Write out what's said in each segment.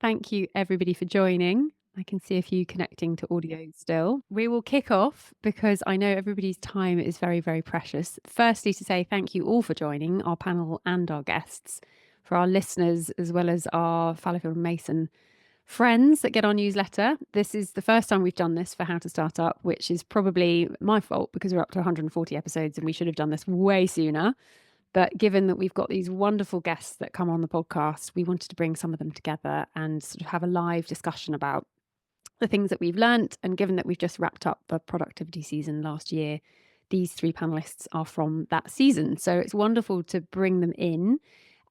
Thank you, everybody, for joining. I can see a few connecting to audio still. We will kick off because I know everybody's time is very, very precious. Firstly, to say thank you all for joining our panel and our guests, for our listeners, as well as our Fallowfield and Mason friends that get our newsletter. This is the first time we've done this for How to Start Up, which is probably my fault because we're up to 140 episodes and we should have done this way sooner. But given that we've got these wonderful guests that come on the podcast, we wanted to bring some of them together and sort of have a live discussion about the things that we've learnt. And given that we've just wrapped up the productivity season last year, these three panelists are from that season. So it's wonderful to bring them in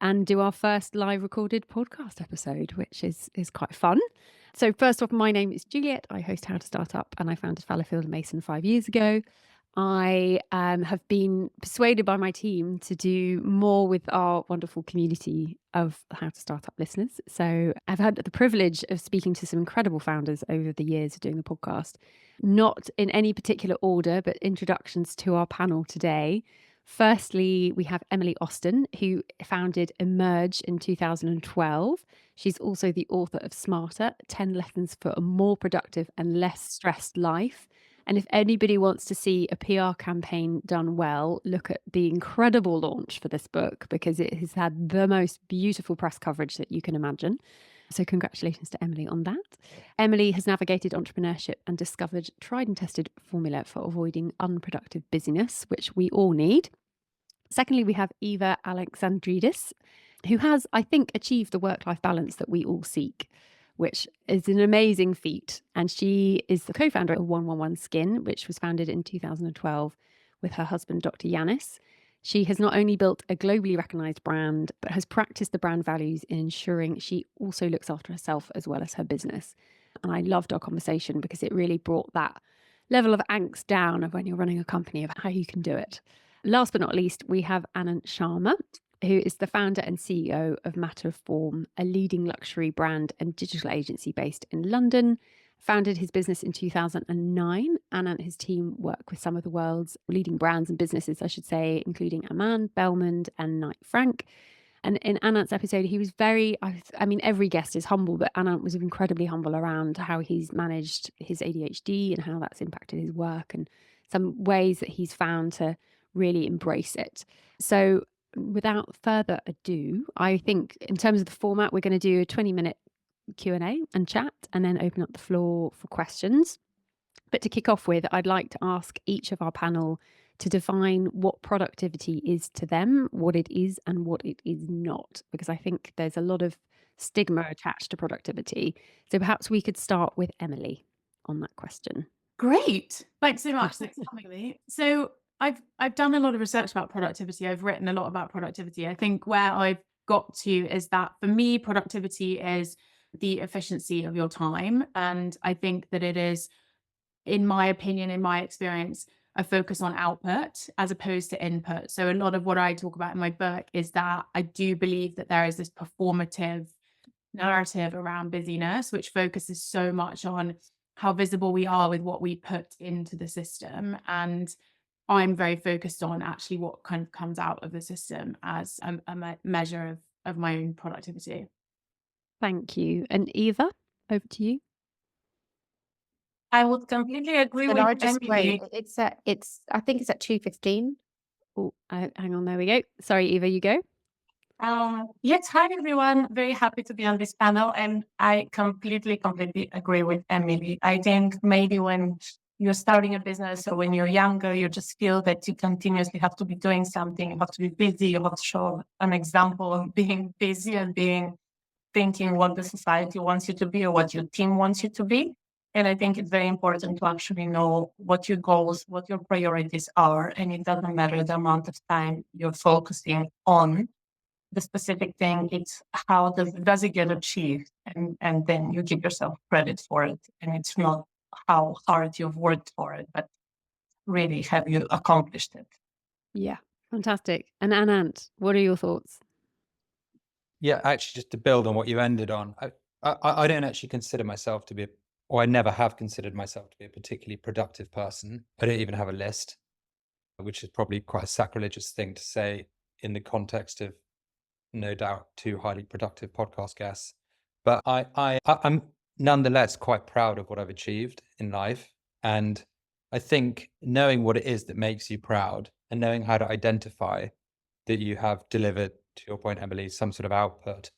and do our first live recorded podcast episode, which is quite fun. So first off, my name is Juliet. I host How to Start Up and I founded Fallowfield and Mason 5 years ago. I have been persuaded by my team to do more with our wonderful community of How to Start Up listeners. So I've had the privilege of speaking to some incredible founders over the years of doing the podcast, not in any particular order, but introductions to our panel today. Firstly, we have Emily Austen, who founded Emerge in 2012. She's also the author of Smarter, 10 Lessons for a More Productive and Less Stressed Life. And if anybody wants to see a PR campaign done well, look at the incredible launch for this book because it has had the most beautiful press coverage that you can imagine. So congratulations to Emily on that. Emily has navigated entrepreneurship and discovered tried and tested formula for avoiding unproductive busyness, which we all need. Secondly, we have Eva Alexandridis, who has, I think, achieved the work-life balance that we all seek, which is an amazing feat. And she is the co-founder of 111 Skin, which was founded in 2012 with her husband, Dr. Yanis. She has not only built a globally recognized brand, but has practiced the brand values in ensuring she also looks after herself as well as her business. And I loved our conversation because it really brought that level of angst down of when you're running a company of how you can do it. Last but not least, we have Anant Sharma, who is the founder and CEO of Matter of Form, a leading luxury brand and digital agency based in London. Founded his business in 2009. Anna and his team work with some of the world's leading brands and businesses, I should say, including Aman, Belmond, and Knight Frank. And in Anant's episode, he was very, I mean, every guest is humble, but Anant was incredibly humble around how he's managed his ADHD and how that's impacted his work and some ways that he's found to really embrace it. So without further ado, I think in terms of the format, we're going to do a 20-minute Q&A and chat and then open up the floor for questions. But to kick off with, I'd like to ask each of our panel to define what productivity is to them, what it is and what it is not, because I think there's a lot of stigma attached to productivity. So perhaps we could start with Emily on that question. Great. Thanks so much. Thanks for having me. So I've done a lot of research about productivity. I've written a lot about productivity. I think where I've got to is that for me, productivity is the efficiency of your time. And I think that it is, in my opinion, in my experience, a focus on output as opposed to input. So a lot of what I talk about in my book is that I do believe that there is this performative narrative around busyness, which focuses so much on how visible we are with what we put into the system. And I'm very focused on actually what kind of comes out of the system as a measure of my own productivity. Thank you. And Eva, over to you. I would completely agree The with largest Emily. way. I think it's at 2:15. Oh, hang on. There we go. Sorry, Eva, you go. Yes, hi everyone. Very happy to be on this panel, and I completely agree with Emily. I think maybe when you're starting a business or when you're younger, you just feel that you continuously have to be doing something. You have to be busy. You have to show an example of being busy and thinking what the society wants you to be or what your team wants you to be. And I think it's very important to actually know what your goals, what your priorities are, and it doesn't matter the amount of time you're focusing on the specific thing. It's how does it get achieved, and then you give yourself credit for it. And it's not how hard you've worked for it, but really have you accomplished it. Yeah, fantastic. And Anant, what are your thoughts? Yeah, actually, just to build on what you ended on, I don't actually consider myself to be, or I never have considered myself to be a particularly productive person. I don't even have a list, which is probably quite a sacrilegious thing to say in the context of no doubt two highly productive podcast guests. But I'm nonetheless quite proud of what I've achieved in life. And I think knowing what it is that makes you proud and knowing how to identify that you have delivered, to your point, Emily, some sort of output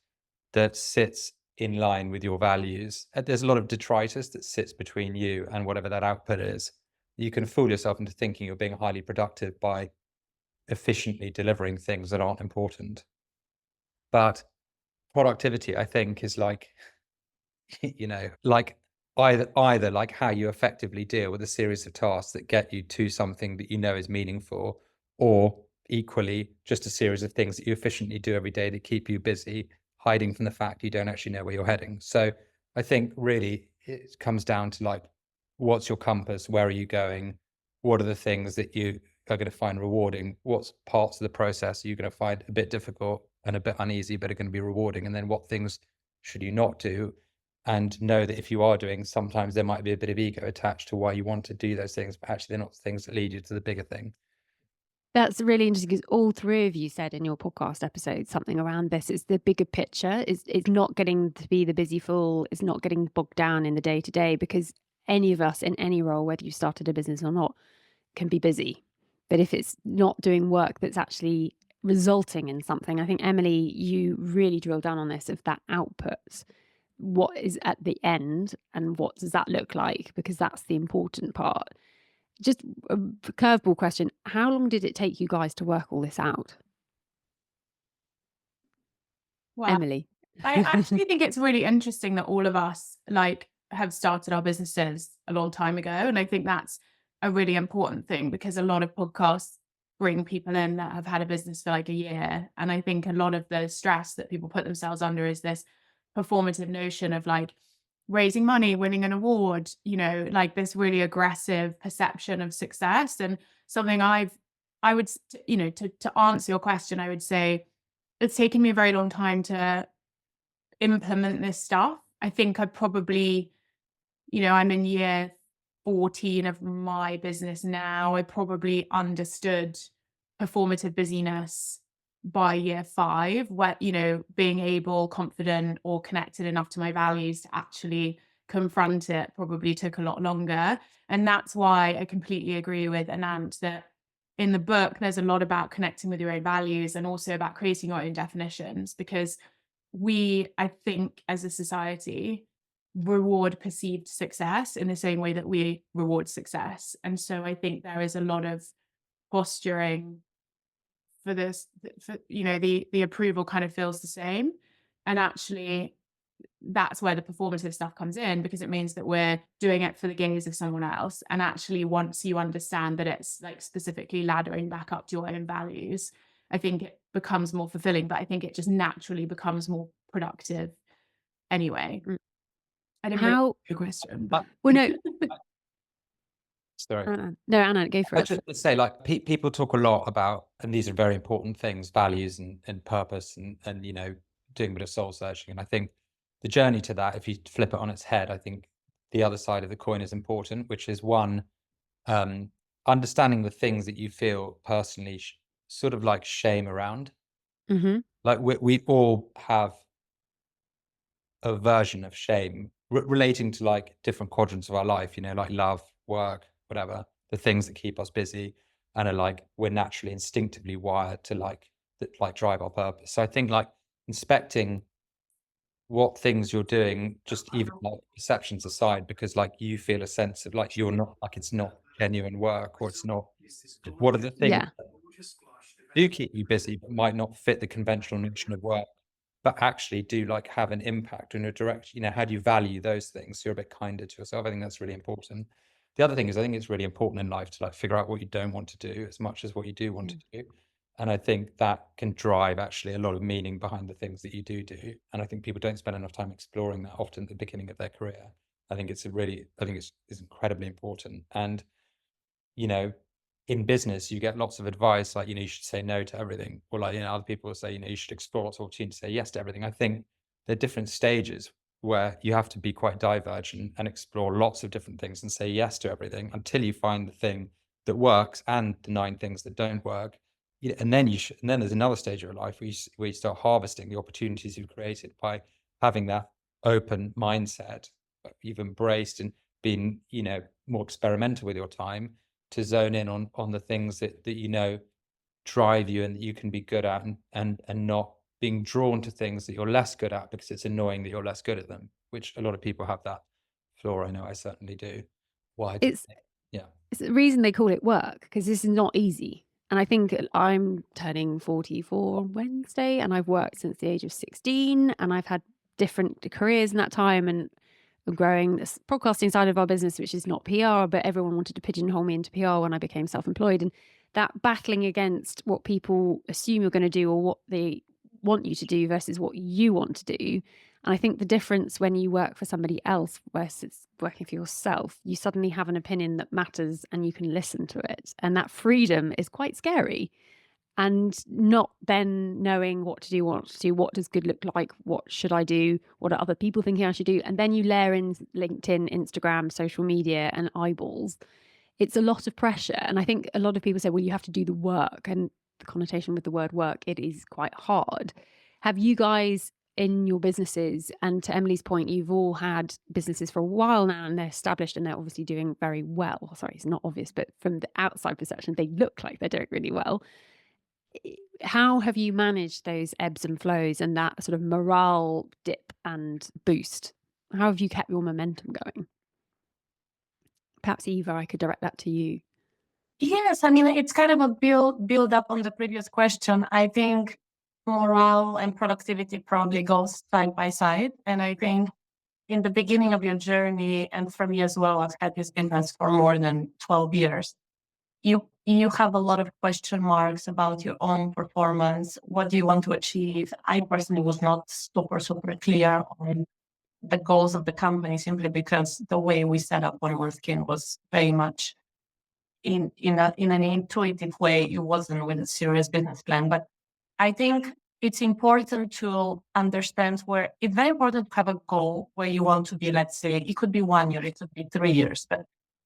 that sits in line with your values. There's a lot of detritus that sits between you and whatever that output is. You can fool yourself into thinking you're being highly productive by efficiently delivering things that aren't important. But productivity, I think, is like, like either like how you effectively deal with a series of tasks that get you to something that you know is meaningful, or equally just a series of things that you efficiently do every day that keep you busy, hiding from the fact you don't actually know where you're heading. So I think really it comes down to like, what's your compass? Where are you going? What are the things that you are going to find rewarding? What parts of the process are you going to find a bit difficult and a bit uneasy, but are going to be rewarding? And then what things should you not do? And know that if you are doing, sometimes there might be a bit of ego attached to why you want to do those things, but actually they're not things that lead you to the bigger thing. That's really interesting because all three of you said in your podcast episode something around this. It's the bigger picture. It's not getting to be the busy fool. It's not getting bogged down in the day to day, because any of us in any role, whether you started a business or not, can be busy. But if it's not doing work that's actually resulting in something, I think, Emily, you really drill down on this, of that output. What is at the end and what does that look like? Because that's the important part. Just a curveball question. How long did it take you guys to work all this out? Wow. Emily. I actually think it's really interesting that all of us like have started our businesses a long time ago. And I think that's a really important thing, because a lot of podcasts bring people in that have had a business for like a year. And I think a lot of the stress that people put themselves under is this performative notion of like raising money, winning an award, like this really aggressive perception of success. And something I would, to answer your question, I would say it's taken me a very long time to implement this stuff. I think I probably, I'm in year 14 of my business now. I probably understood performative busyness by year 5, where, being able, confident, or connected enough to my values to actually confront it probably took a lot longer. And that's why I completely agree with Anant that in the book, there's a lot about connecting with your own values and also about creating your own definitions, because we, I think, as a society, reward perceived success in the same way that we reward success. And so I think there is a lot of posturing for this, the approval kind of feels the same. And actually, that's where the performative stuff comes in, because it means that we're doing it for the gaze of someone else. And actually, once you understand that it's like specifically laddering back up to your own values, I think it becomes more fulfilling, but I think it just naturally becomes more productive anyway. I didn't really How? your question. But Well, no. sorry. No, Anna, go for I it. just say, like, people talk a lot about, and these are very important things, values and purpose, and doing a bit of soul searching. And I think the journey to that, if you flip it on its head, I think the other side of the coin is important, which is one, understanding the things that you feel personally sort of like shame around. Mm-hmm. Like we all have a version of shame relating to like different quadrants of our life, like love, work, whatever, the things that keep us busy and are like, we're naturally instinctively wired to like drive our purpose. So I think like inspecting what things you're doing, just even like perceptions aside, because like you feel a sense of like you're not, like it's not genuine work, or it's not, what are the things Yeah. that do keep you busy but might not fit the conventional notion of work, but actually do like have an impact in a direction? How do you value those things so you're a bit kinder to yourself? I think that's really important. The other thing is, I think it's really important in life to like figure out what you don't want to do as much as what you do want to do. And I think that can drive actually a lot of meaning behind the things that you do. And I think people don't spend enough time exploring that often at the beginning of their career. I think it's incredibly important. And, in business, you get lots of advice, like, you should say no to everything. Or like, other people will say, you should explore lots of opportunities, say yes to everything. I think there are different stages where you have to be quite divergent and explore lots of different things and say yes to everything until you find the thing that works and the 9 things that don't work. And then and then there's another stage of your life where you start harvesting the opportunities you've created by having that open mindset, you've embraced and been, more experimental with your time to zone in on the things that drive you and that you can be good at, and not being drawn to things that you're less good at because it's annoying that you're less good at them, which a lot of people have that flaw. I know I certainly do. Why? It's Yeah. it's the reason they call it work, because this is not easy. And I think I'm turning 44 on Wednesday, and I've worked since the age of 16, and I've had different careers in that time, and I'm growing this podcasting side of our business, which is not PR, but everyone wanted to pigeonhole me into PR when I became self-employed. And that battling against what people assume you're going to do or what they want you to do versus what you want to do. And I think the difference when you work for somebody else versus working for yourself, you suddenly have an opinion that matters and you can listen to it. And that freedom is quite scary. And not then knowing what to do, what does good look like, what should I do, what are other people thinking I should do? And then you layer in LinkedIn, Instagram, social media and eyeballs. It's a lot of pressure. And I think a lot of people say, well, you have to do the work. And the connotation with the word work, it is quite hard. Have you guys in your businesses, and to Emily's point, you've all had businesses for a while now and they're established and they're obviously doing very well. Sorry, it's not obvious, but from the outside perception, they look like they're doing really well. How have you managed those ebbs and flows and that sort of morale dip and boost? How have you kept your momentum going? Perhaps Eva, I could direct that to you. Yes, I mean, it's kind of a build up on the previous question. I think morale and productivity probably goes side by side. And I think in the beginning of your journey, and for me as well, I've had this business for more than 12 years. You have a lot of question marks about your own performance. What do you want to achieve? I personally was not super clear on the goals of the company, simply because the way we set up One More Skin was very much in an intuitive way. It wasn't with a serious business plan. But I think it's important to understand where it's very important to have a goal where you want to be. Let's say it could be 1 year, it could be 3 years, but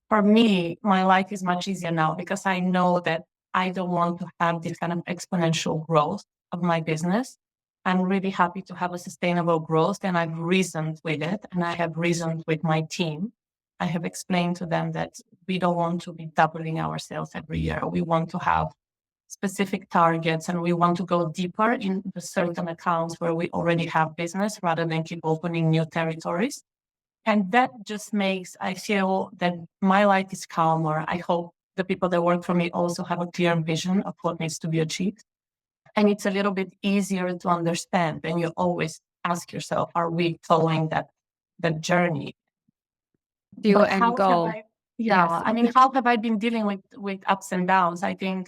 for me, my life is much easier now because I know that I don't want to have this kind of exponential growth of my business. I'm really happy to have a sustainable growth, and I've reasoned with it, and I have reasoned with my team. I have explained to them that we don't want to be doubling our sales every year. We want to have specific targets, and we want to go deeper in the certain accounts where we already have business rather than keep opening new territories. And that just makes, I feel that my life is calmer. I hope the people that work for me also have a clear vision of what needs to be achieved. And it's a little bit easier to understand. And you always ask yourself, are we following that journey? Your end goal. I mean, how have I been dealing with ups and downs? I don't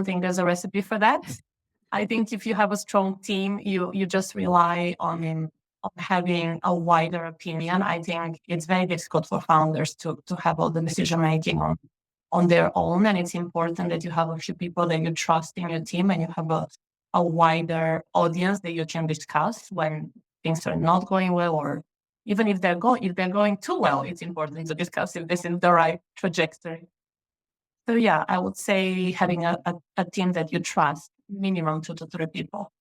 think there's a recipe for that. I think if you have a strong team, you just rely on having a wider opinion. I think it's very difficult for founders to have all the decision making on their own. And it's important that you have a few people that you trust in your team, and you have a wider audience that you can discuss when things are not going well, or even if they're going too well. It's important to discuss if this is the right trajectory. So yeah, I would say having a team that you trust, minimum 2 to 3 people.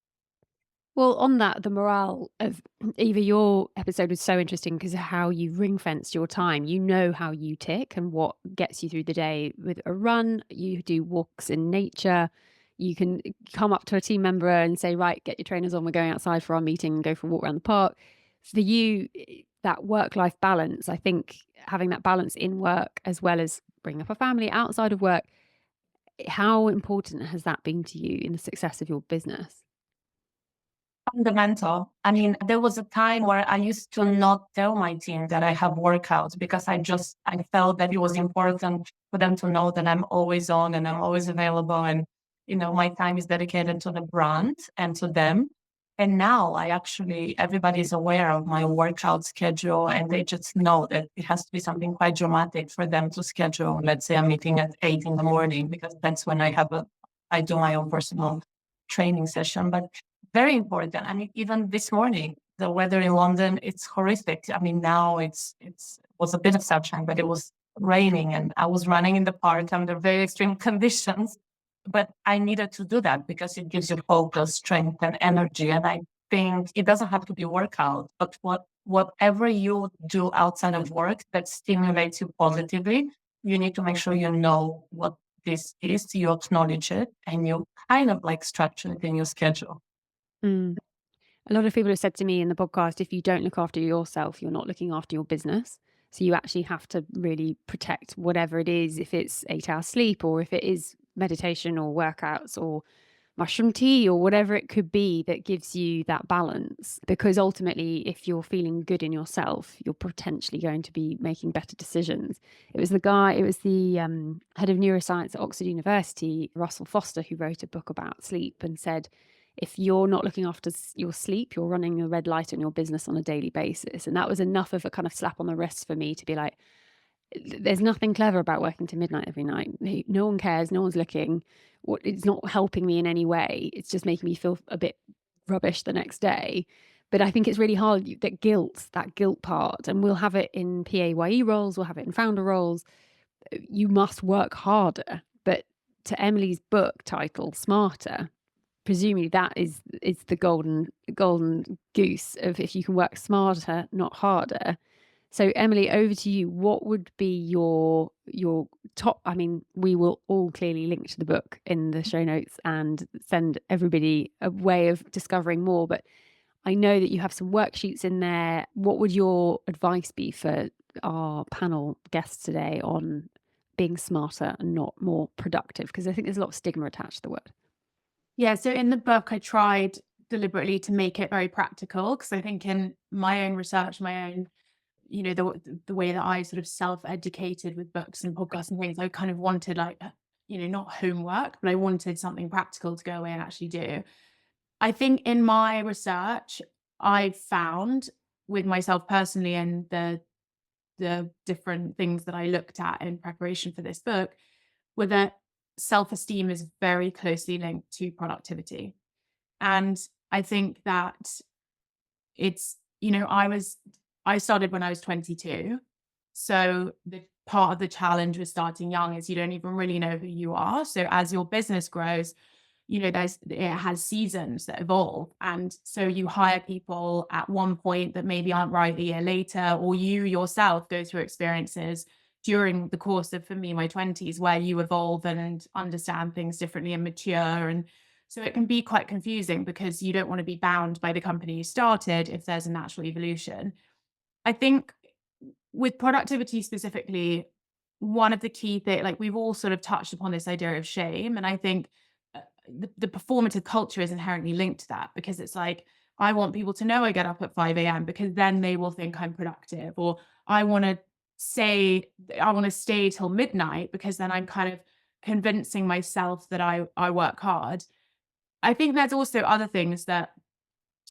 Well, on that, the morale of Eva, your episode was so interesting because of how you ring fenced your time. You know how you tick and what gets you through the day. With a run, you do walks in nature. You can come up to a team member and say, right, get your trainers on. We're going outside for our meeting and go for a walk around the park. For you, that work-life balance, I think having that balance in work as well as bringing up a family outside of work, how important has that been to you in the success of your business? Fundamental. I mean, there was a time where I used to not tell my team that I have workouts because I felt that it was important for them to know that I'm always on and I'm always available, and my time is dedicated to the brand and to them. And now everybody's aware of my workout schedule, and they just know that it has to be something quite dramatic for them to schedule, let's say, a meeting at 8 a.m, because that's when I do my own personal training session. But very important. I mean, even this morning, the weather in London, it's horrific. I mean, now it was a bit of sunshine, but it was raining, and I was running in the park under very extreme conditions. But I needed to do that because it gives you focus, strength, and energy. And think it doesn't have to be workout, but whatever you do outside of work that stimulates you positively, you need to make sure you know what this is, you acknowledge it, and you kind of like structure it in your schedule. Mm. A lot of people have said to me in the podcast, if you don't look after yourself, you're not looking after your business. So you actually have to really protect whatever it is, if it's 8 hours sleep or if it is meditation or workouts or mushroom tea or whatever it could be that gives you that balance. Because ultimately, if you're feeling good in yourself, you're potentially going to be making better decisions. It was the head of neuroscience at Oxford University, Russell Foster, who wrote a book about sleep and said, if you're not looking after your sleep, you're running a red light on your business on a daily basis. And that was enough of a kind of slap on the wrist for me to be like, there's nothing clever about working to midnight every night. No one cares. No one's looking. It's not helping me in any way. It's just making me feel a bit rubbish the next day. But I think it's really hard, that guilt part, and we'll have it in PAYE roles, we'll have it in founder roles. You must work harder. But to Emily's book title, Smarter, presumably that is the golden goose of, if you can work smarter, not harder. So Emily, over to you. What would be your top? I mean, we will all clearly link to the book in the show notes and send everybody a way of discovering more. But I know that you have some worksheets in there. What would your advice be for our panel guests today on being smarter and not more productive? Because I think there's a lot of stigma attached to the word. Yeah, so in the book, I tried deliberately to make it very practical, because I think in my own research, my own, the way that I sort of self-educated with books and podcasts and things, I kind of wanted not homework, but I wanted something practical to go away and actually do. I think in my research, I found with myself personally and the different things that I looked at in preparation for this book were that self-esteem is very closely linked to productivity. And I think that it's, I started when I was 22. So the part of the challenge with starting young is you don't even really know who you are. So as your business grows, it has seasons that evolve. And so you hire people at one point that maybe aren't right a year later, or you yourself go through experiences during the course of, for me, my 20s, where you evolve and understand things differently and mature. And so it can be quite confusing because you don't want to be bound by the company you started if there's a natural evolution. I think with productivity specifically, one of the key things, like we've all sort of touched upon this idea of shame. And I think the performative culture is inherently linked to that, because it's like, I want people to know I get up at 5 a.m. because then they will think I'm productive, or I want to stay till midnight because then I'm kind of convincing myself that I work hard. I think there's also other things that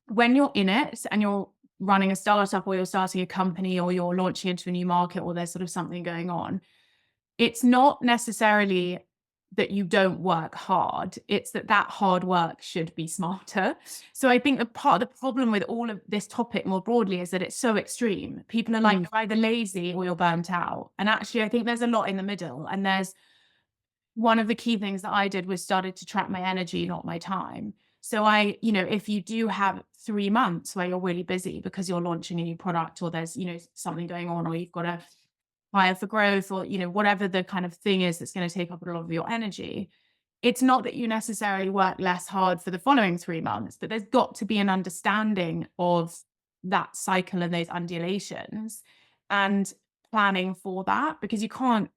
when you're in it and you're running a startup, or you're starting a company, or you're launching into a new market, or there's sort of something going on, it's not necessarily that you don't work hard. It's that hard work should be smarter. So I think part of the problem with all of this topic more broadly is that it's so extreme. People are like, you're either lazy or you're burnt out. And actually, I think there's a lot in the middle. And there's one of the key things that I did was started to track my energy, not my time. So if you do have 3 months where you're really busy because you're launching a new product, or there's, something going on, or you've got to hire for growth, or, whatever the kind of thing is that's going to take up a lot of your energy, it's not that you necessarily work less hard for the following 3 months, but there's got to be an understanding of that cycle and those undulations, and planning for that, because you can't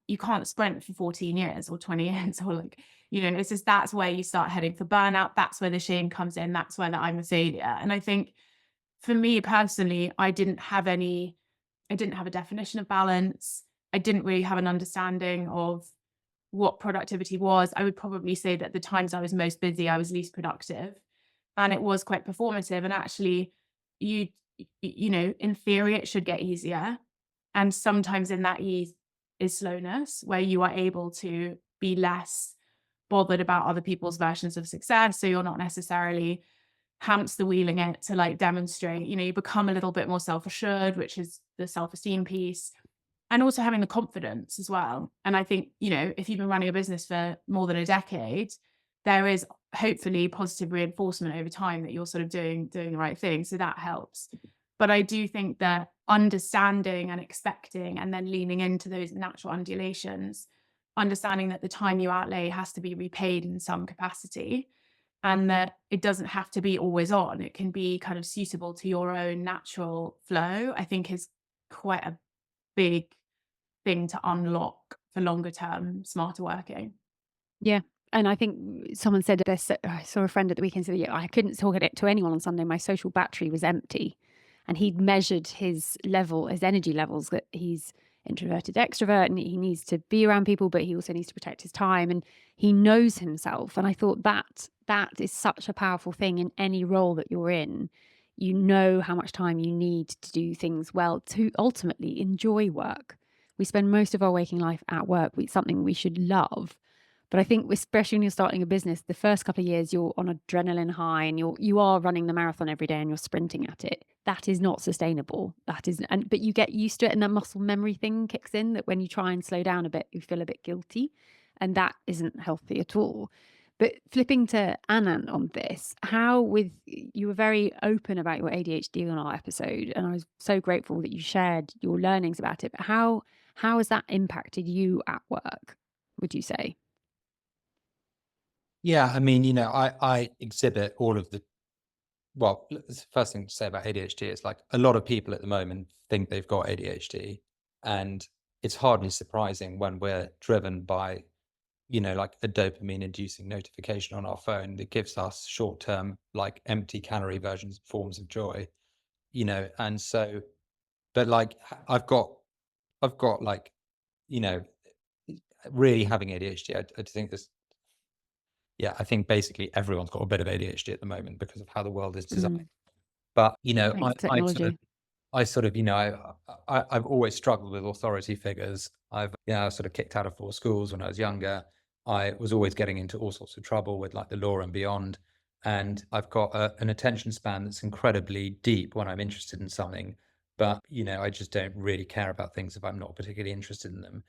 sprint for 14 years or 20 years, or it's just, that's where you start heading for burnout. That's where the shame comes in. That's where I'm a failure. And I think for me personally, I didn't have a definition of balance. I didn't really have an understanding of what productivity was. I would probably say that the times I was most busy, I was least productive, and it was quite performative. And actually, in theory, it should get easier. And sometimes in that ease is slowness, where you are able to be less bothered about other people's versions of success. So you're not necessarily hamster wheeling it to demonstrate, you become a little bit more self-assured, which is the self-esteem piece, and also having the confidence as well. And I think, if you've been running a business for more than a decade, there is hopefully positive reinforcement over time that you're sort of doing the right thing. So that helps. But I do think that understanding and expecting and then leaning into those natural undulations, understanding that the time you outlay has to be repaid in some capacity, and that it doesn't have to be always on. It can be kind of suitable to your own natural flow, I think is quite a big thing to unlock for longer term smarter working. Yeah. And I think someone said this, I saw a friend at the weekend said, yeah, I couldn't talk it to anyone on Sunday. My social battery was empty. And he'd measured his energy levels, that he's introverted, extrovert, and he needs to be around people, but he also needs to protect his time. And he knows himself. And I thought that is such a powerful thing in any role that you're in. You know how much time you need to do things well, to ultimately enjoy work. We spend most of our waking life at work. It's something we should love. But I think, especially when you're starting a business, the first couple of years you're on adrenaline high and you are running the marathon every day and you're sprinting at it. That is not sustainable. But you get used to it, and that muscle memory thing kicks in, that when you try and slow down a bit, you feel a bit guilty, and that isn't healthy at all. But flipping to Anand on this, you were very open about your ADHD on our episode, and I was so grateful that you shared your learnings about it. But how has that impacted you at work, would you say? Yeah, I mean, I exhibit all of the, well, the first thing to say about ADHD is like a lot of people at the moment think they've got ADHD, and it's hardly surprising when we're driven by, like a dopamine inducing notification on our phone that gives us short-term, like empty calorie forms of joy, and so, but like I've got like, you know, really having ADHD, I think this. Yeah, I think basically everyone's got a bit of ADHD at the moment because of how the world is designed. But Thanks to technology. I've always struggled with authority figures. I was sort of kicked out of 4 schools when I was younger. I was always getting into all sorts of trouble with like the law and beyond. And I've got an attention span that's incredibly deep when I'm interested in something. But, I just don't really care about things if I'm not particularly interested in them.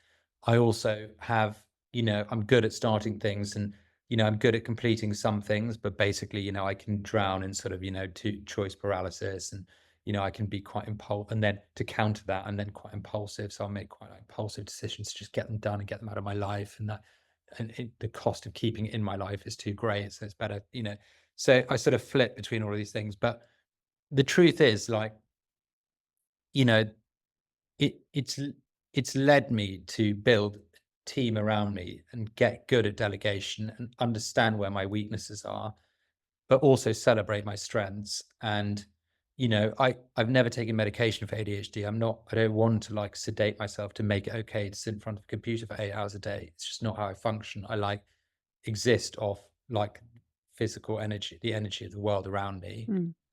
I also have, I'm good at starting things, and I'm good at completing some things, but basically, I can drown in sort of, choice paralysis, and, I can be quite impulsive. And then to counter that, I'm then quite impulsive. So I'll make quite impulsive decisions to just get them done and get them out of my life. And the cost of keeping it in my life is too great. So it's better, so I sort of flip between all of these things. But the truth is, like, it's led me to build team around me and get good at delegation and understand where my weaknesses are, but also celebrate my strengths. And I've never taken medication for ADHD. I don't want to like sedate myself to make it okay to sit in front of a computer for 8 hours a day. It's just not how I function. I like exist off like physical energy, the energy of the world around me.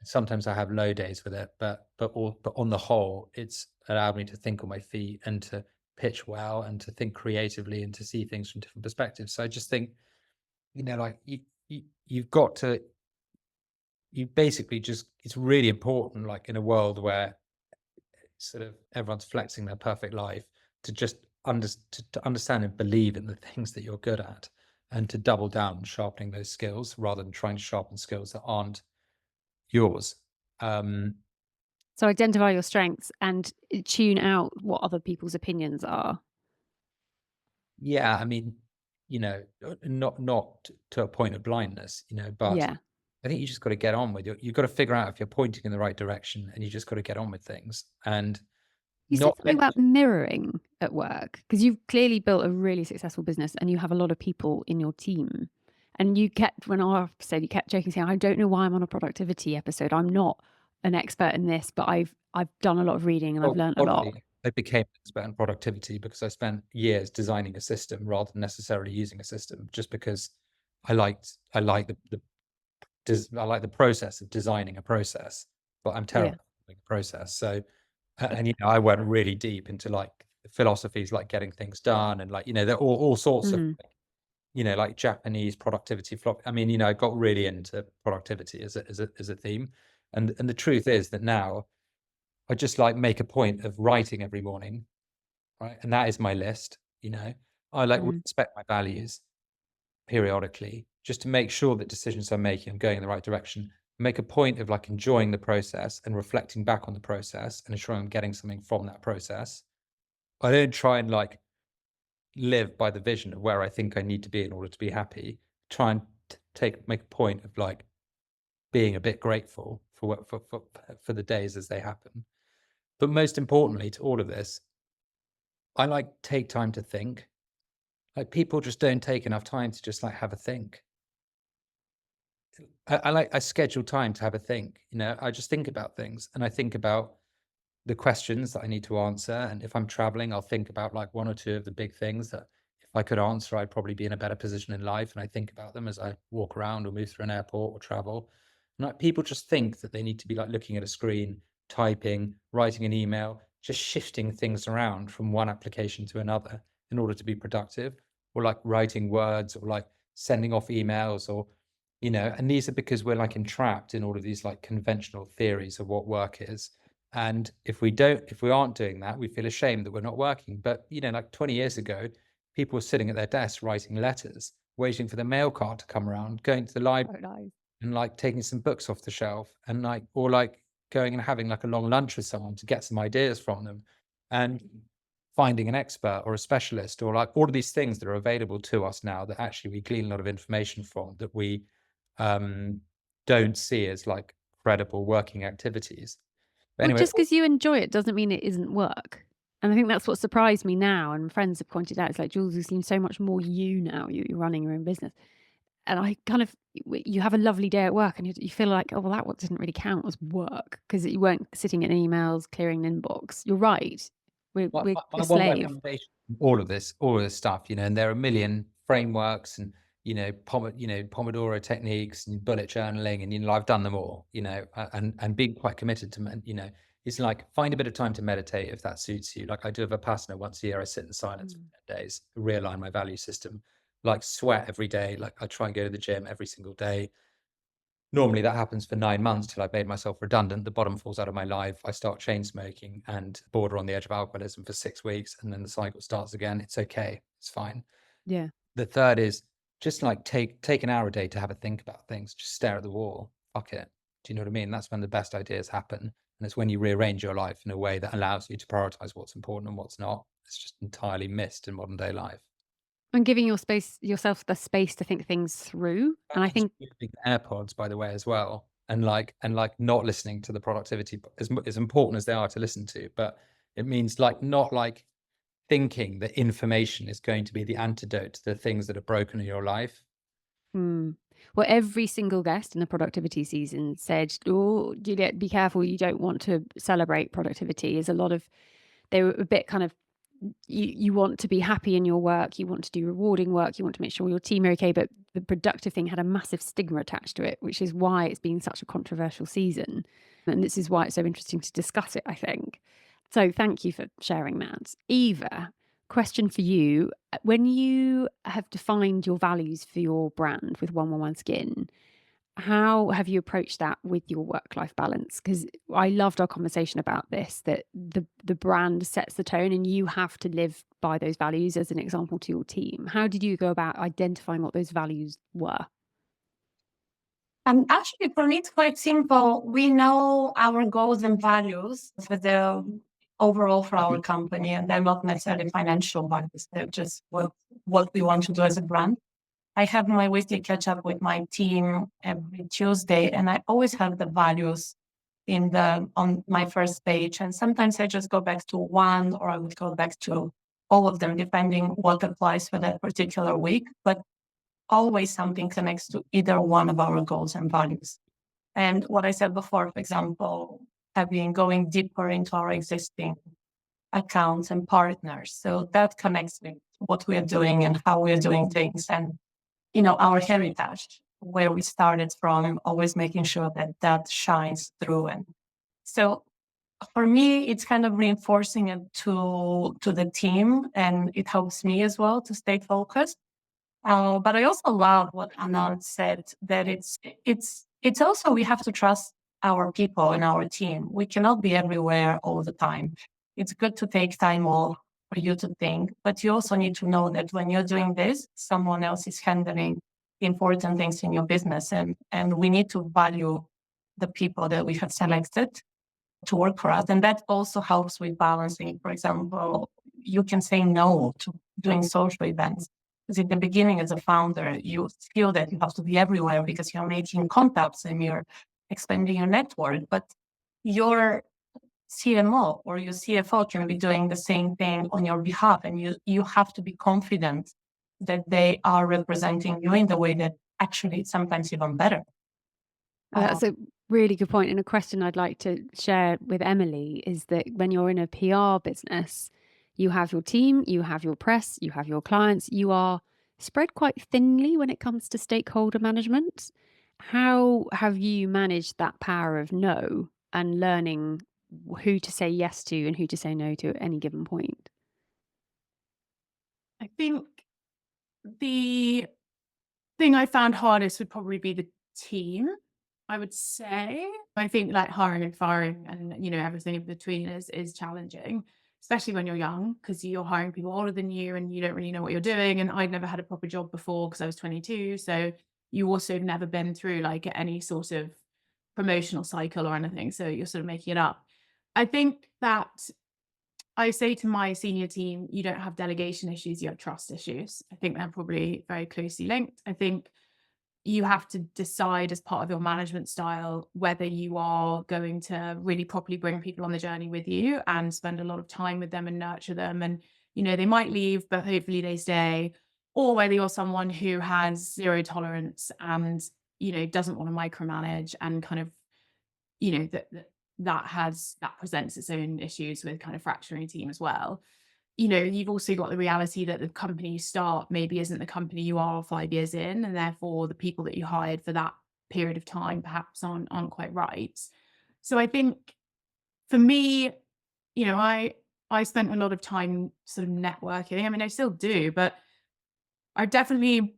Sometimes I have low days with it, but on the whole, it's allowed me to think on my feet and to pitch well and to think creatively and to see things from different perspectives. So I just think, like you've got to, you basically just, it's really important, like in a world where sort of everyone's flexing their perfect life, to just to understand and believe in the things that you're good at, and to double down on sharpening those skills rather than trying to sharpen skills that aren't yours. So identify your strengths and tune out what other people's opinions are. Yeah, I mean, not to a point of blindness, but Yeah. I think you just got to get on with it. You've got to figure out if you're pointing in the right direction, and you just got to get on with things. And You said not something about mirroring at work, because you've clearly built a really successful business and you have a lot of people in your team. And when our episode, you kept joking, saying, I don't know why I'm on a productivity episode. I'm not an expert in this, but I've done a lot of reading and I've learned a lot. I became an expert in productivity because I spent years designing a system rather than necessarily using a system, just because I like the process of designing a process, but I'm terrible at doing a process. So, and I went really deep into like philosophies, like getting things done, and like there are all sorts of like Japanese productivity I mean, I got really into productivity as a theme, and the truth is that now I just like make a point of writing every morning, right? And that is my list. I like respect my values periodically, just to make sure that decisions I'm making are going in the right direction. Make a point of like enjoying the process and reflecting back on the process and ensuring I'm getting something from that process. I don't try and like live by the vision of where I think I need to be in order to be happy. Try and make a point of like being a bit grateful for for the days as they happen. But most importantly to all of this, I like take time to think. Like people just don't take enough time to just like have a think. I schedule time to have a think. You know, I just think about things, and I think about the questions that I need to answer. And if I'm traveling, I'll think about like one or two of the big things that if I could answer, I'd probably be in a better position in life. And I think about them as I walk around or move through an airport or travel. And like people just think that they need to be like looking at a screen, typing, writing an email, just shifting things around from one application to another in order to be productive, or like writing words or like sending off emails or, you know, and these are because we're like entrapped in all of these like conventional theories of what work is. And if we aren't doing that, we feel ashamed that we're not working. But, you know, like 20 years ago, people were sitting at their desks writing letters, waiting for the mail cart to come around, going to the library and like taking some books off the shelf and like, or like going and having like a long lunch with someone to get some ideas from them and finding an expert or a specialist or like all of these things that are available to us now that actually we glean a lot of information from that we don't see as like credible working activities. But Well, anyway, just because you enjoy it doesn't mean it isn't work. And I think that's what surprised me now. And friends have pointed out, it's like, Jules, you seem so much more you now. You're running your own business. And I kind of, you have a lovely day at work and you feel like, oh, well, that didn't really count as work because you weren't sitting in emails, clearing an inbox. You're right. We're my a one slave. recommendation, all of this stuff, you know, and there are a million frameworks and, you know, Pomodoro techniques and bullet journaling, and, you know, I've done them all, you know, and being quite committed to, you know, it's like find a bit of time to meditate if that suits you. Like I do a Vipassana once a year. I sit in silence for 10 days, realign my value system, like sweat every day. Like I try and go to the gym every single day. Normally that happens for 9 months till I've made myself redundant. The bottom falls out of my life. I start chain smoking and border on the edge of alcoholism for 6 weeks, and then the cycle starts again. It's okay. It's fine. Yeah. The third is just like take an hour a day to have a think about things. Just stare at the wall. Fuck it. Do you know what I mean? That's when the best ideas happen. And it's when you rearrange your life in a way that allows you to prioritize what's important and what's not. It's just entirely missed in modern day life. And giving yourself the space to think things through. And I think AirPods, by the way, as well, and like not listening to the productivity as important as they are to listen to, but it means like not like thinking that information is going to be the antidote to the things that are broken in your life. Well, every single guest in the productivity season said, oh, Juliet, be careful. You don't want to celebrate productivity. They were a bit kind of, you want to be happy in your work. You want to do rewarding work. You want to make sure your team are okay. But the productive thing had a massive stigma attached to it, which is why it's been such a controversial season. And this is why it's so interesting to discuss it, I think. So thank you for sharing that. Eva, question for you. When you have defined your values for your brand with 111 Skin, how have you approached that with your work-life balance? Because I loved our conversation about this, that the brand sets the tone and you have to live by those values as an example to your team. How did you go about identifying what those values were? Actually, for me, it's quite simple. We know our goals and values for the overall for our company, and they're not necessarily financial values. They're just what we want to do as a brand. I have my weekly catch up with my team every Tuesday, and I always have the values on my first page. And sometimes I just go back to one, or I would go back to all of them, depending what applies for that particular week. But always something connects to either one of our goals and values. And what I said before, for example, going deeper into our existing accounts and partners. So that connects with what we are doing and how we are doing things, and, you know, our heritage, where we started from, always making sure that shines through. And so for me, it's kind of reinforcing it to the team, and it helps me as well to stay focused. But I also love what Anand said, that it's also, we have to trust our people and our team. We cannot be everywhere all the time. It's good to take time off for you to think, but you also need to know that when you're doing this, someone else is handling important things in your business. And we need to value the people that we have selected to work for us. And that also helps with balancing. For example, you can say no to doing social events. Because in the beginning, as a founder, you feel that you have to be everywhere because you're making contacts and you're expanding your network. But your CMO or your CFO can be doing the same thing on your behalf. And you have to be confident that they are representing you in the way that actually it's sometimes even better. That's a really good point. And a question I'd like to share with Emily is that when you're in a PR business, you have your team, you have your press, you have your clients, you are spread quite thinly when it comes to stakeholder management. How have you managed that power of no and learning who to say yes to and who to say no to at any given point? I think the thing I found hardest would probably be the team, I would say. I think like hiring and firing and, you know, everything in between is challenging, especially when you're young, because you're hiring people older than you and you don't really know what you're doing. And I'd never had a proper job before because I was 22. So you also have never been through like any sort of promotional cycle or anything. So you're sort of making it up. I think that I say to my senior team, you don't have delegation issues, you have trust issues. I think they're probably very closely linked. I think you have to decide as part of your management style whether you are going to really properly bring people on the journey with you and spend a lot of time with them and nurture them. And, you know, they might leave, but hopefully they stay. Or whether you're someone who has zero tolerance and, you know, doesn't want to micromanage and kind of, you know, that presents its own issues with kind of fracturing a team as well. You know, you've also got the reality that the company you start maybe isn't the company you are 5 years in, and therefore the people that you hired for that period of time perhaps aren't quite right. So I think for me, you know, I spent a lot of time sort of networking. I mean, I still do, but I definitely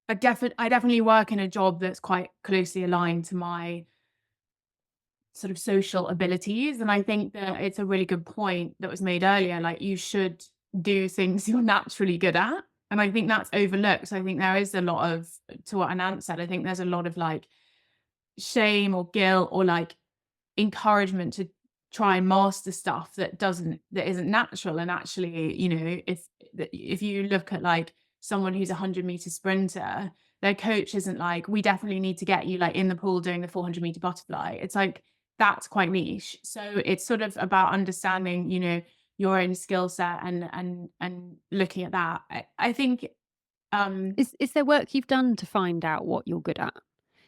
work in a job that's quite closely aligned to my sort of social abilities. And I think that it's a really good point that was made earlier. Like, you should do things you're naturally good at. And I think that's overlooked. So I think there is a lot of, to what Anant said, I think there's a lot of like shame or guilt or like encouragement to try and master stuff that isn't natural. And actually, you know, if you look at like someone who's a 100-meter sprinter, their coach isn't like, we definitely need to get you like in the pool doing the 400-meter butterfly. It's like, that's quite niche. So it's sort of about understanding, you know, your own skill set and looking at that. I think Is there work you've done to find out what you're good at?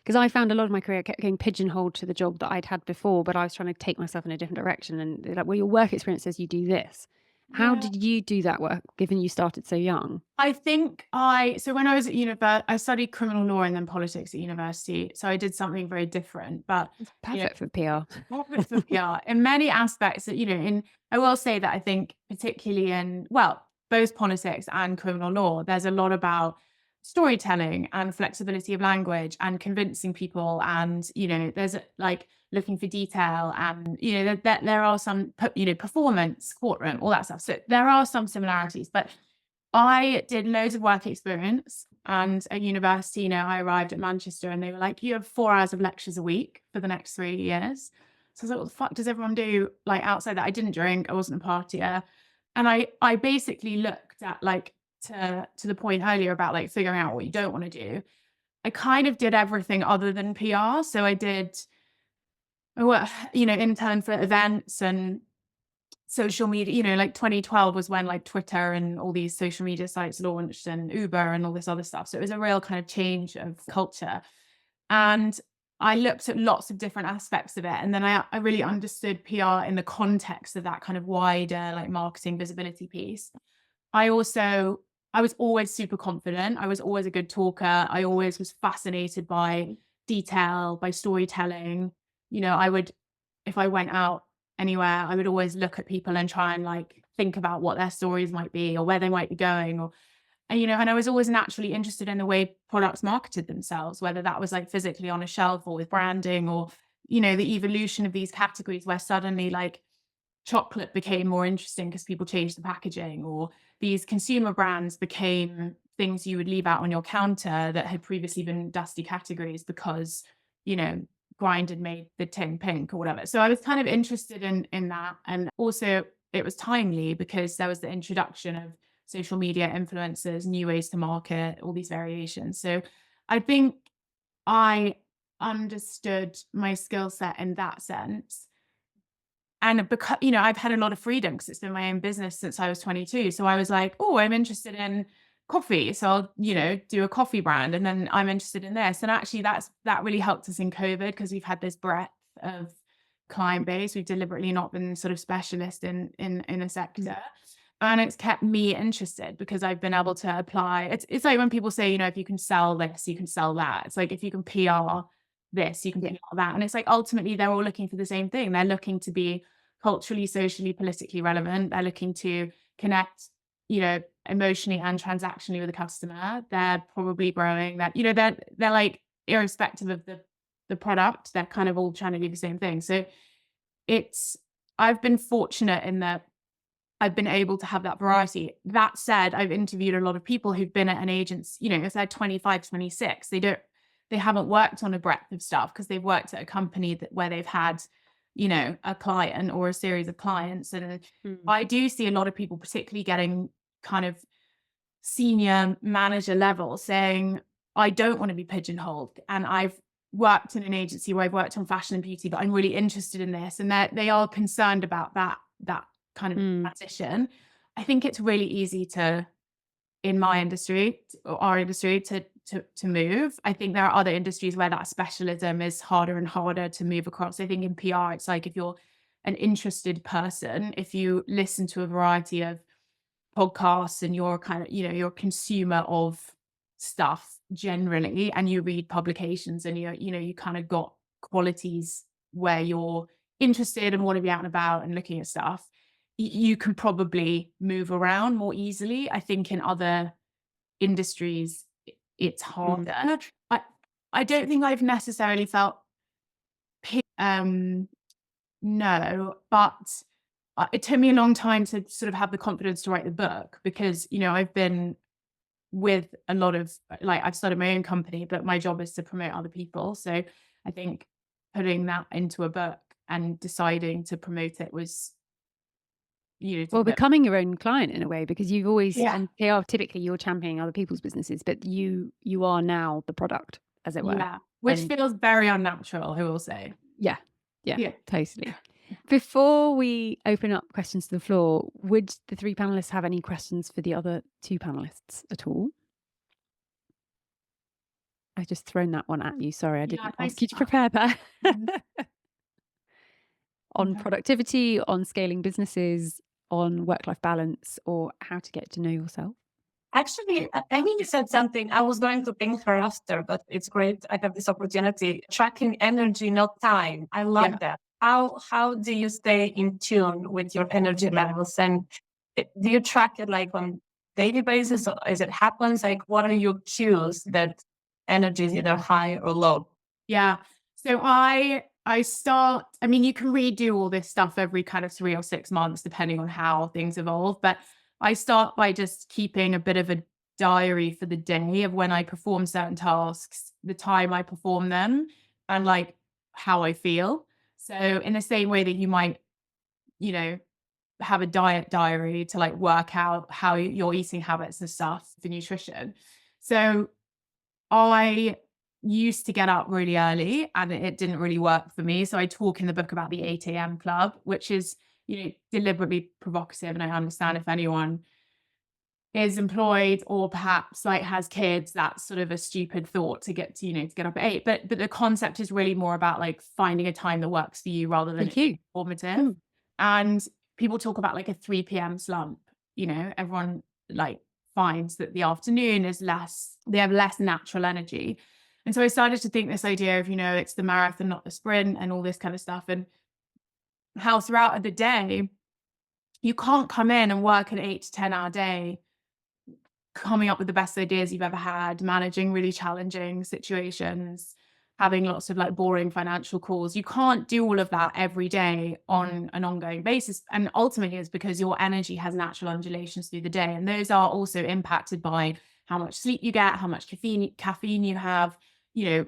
Because I found a lot of my career kept getting pigeonholed to the job that I'd had before, but I was trying to take myself in a different direction. And they're like, well, your work experience says you do this. How did you do that work, given you started so young? I think so when I was at university, I studied criminal law and then politics at university. So I did something very different, but Perfect for PR. perfect for PR in many aspects. That, you know, I will say that I think particularly in, well, both politics and criminal law, there's a lot about storytelling and flexibility of language and convincing people. And, you know, there's like looking for detail and, you know, there are some, you know, performance, courtroom, all that stuff. So there are some similarities, but I did loads of work experience. And at university, you know, I arrived at Manchester and they were like, you have 4 hours of lectures a week for the next 3 years. So I was like, what the fuck does everyone do like outside that? I didn't drink, I wasn't a partier. And I basically looked at like, to the point earlier about like figuring out what you don't want to do. I kind of did everything other than PR. So I interned for events and social media, you know, like 2012 was when like Twitter and all these social media sites launched and Uber and all this other stuff. So it was a real kind of change of culture. And I looked at lots of different aspects of it. And then I really understood PR in the context of that kind of wider like marketing visibility piece. I was always super confident. I was always a good talker. I always was fascinated by detail, by storytelling. You know, if I went out anywhere, I would always look at people and try and like think about what their stories might be or where they might be going, and I was always naturally interested in the way products marketed themselves, whether that was like physically on a shelf or with branding or, you know, the evolution of these categories where suddenly like chocolate became more interesting because people changed the packaging, or these consumer brands became things you would leave out on your counter that had previously been dusty categories because, grind had made the tin pink or whatever. So I was kind of interested in that. And also it was timely because there was the introduction of social media influencers, new ways to market, all these variations. So I think I understood my skill set in that sense. And because, I've had a lot of freedom because it's been my own business since I was 22. So I was like, oh, I'm interested in coffee. So I'll, do a coffee brand. And then I'm interested in this. And actually that really helped us in COVID because we've had this breadth of client base. We've deliberately not been sort of specialist in a sector. And it's kept me interested because I've been able to apply. It's like when people say, if you can sell this, you can sell that. It's like, if you can PR this, you can PR that. And it's like, ultimately, they're all looking for the same thing. They're looking to be culturally, socially, politically relevant. They're looking to connect, emotionally and transactionally with the customer. They're probably growing that, they're like, irrespective of the product, they're kind of all trying to do the same thing. So I've been fortunate in that I've been able to have that variety. That said, I've interviewed a lot of people who've been at an agency, if they're 25, 26, they haven't worked on a breadth of stuff because they've worked at a company where they've had, a client or a series of clients. And I do see a lot of people, particularly getting kind of senior manager level, saying, I don't want to be pigeonholed. And I've worked in an agency where I've worked on fashion and beauty, but I'm really interested in this. And they are concerned about that kind of transition. I think it's really easy in my industry or our industry to move. I think there are other industries where that specialism is harder and harder to move across. I think in PR, it's like, if you're an interested person, if you listen to a variety of podcasts and you're kind of, you're a consumer of stuff generally, and you read publications and you kind of got qualities where you're interested and want to be out and about and looking at stuff, you can probably move around more easily. I think in other industries, it's harder. I don't think I've necessarily felt, no, but it took me a long time to sort of have the confidence to write the book because, I've been with a lot of, I've started my own company, but my job is to promote other people. So I think putting that into a book and deciding to promote it was, becoming your own client in a way, because you've always, and PR, typically you're championing other people's businesses, but you are now the product, as it were. Yeah, which feels very unnatural, I will say. Yeah, totally. Before we open up questions to the floor, would the three panelists have any questions for the other two panelists at all? I've just thrown that one at you. Sorry, I didn't ask you to prepare that. On productivity, on scaling businesses, on work-life balance, or how to get to know yourself? Actually, I think you said something. I was going to ping her after, but it's great. I have this opportunity. Tracking energy, not time. I love that. How do you stay in tune with your energy levels? And do you track it like on daily basis, or as it happens? Like, what are your cues that energy is either high or low? Yeah. So I mean, you can redo all this stuff every kind of 3 or 6 months, depending on how things evolve. But I start by just keeping a bit of a diary for the day of when I perform certain tasks, the time I perform them, and like how I feel. So in the same way that you might, have a diet diary to like work out how your eating habits and stuff for nutrition. So I used to get up really early and it didn't really work for me. So I talk in the book about the 8 a.m. club, which is, deliberately provocative. And I understand if anyone is employed or perhaps like has kids, that's sort of a stupid thought to get to, to get up at 8. But the concept is really more about like finding a time that works for you rather than informative. And people talk about like a 3 p.m. slump. Everyone like finds that the afternoon is they have less natural energy. And so I started to think this idea of, it's the marathon, not the sprint, and all this kind of stuff. And how throughout the day, you can't come in and work an 8 to 10 hour day, coming up with the best ideas you've ever had, managing really challenging situations, having lots of like boring financial calls. You can't do all of that every day on an ongoing basis. And ultimately it's because your energy has natural undulations through the day. And those are also impacted by how much sleep you get, how much caffeine you have, you know,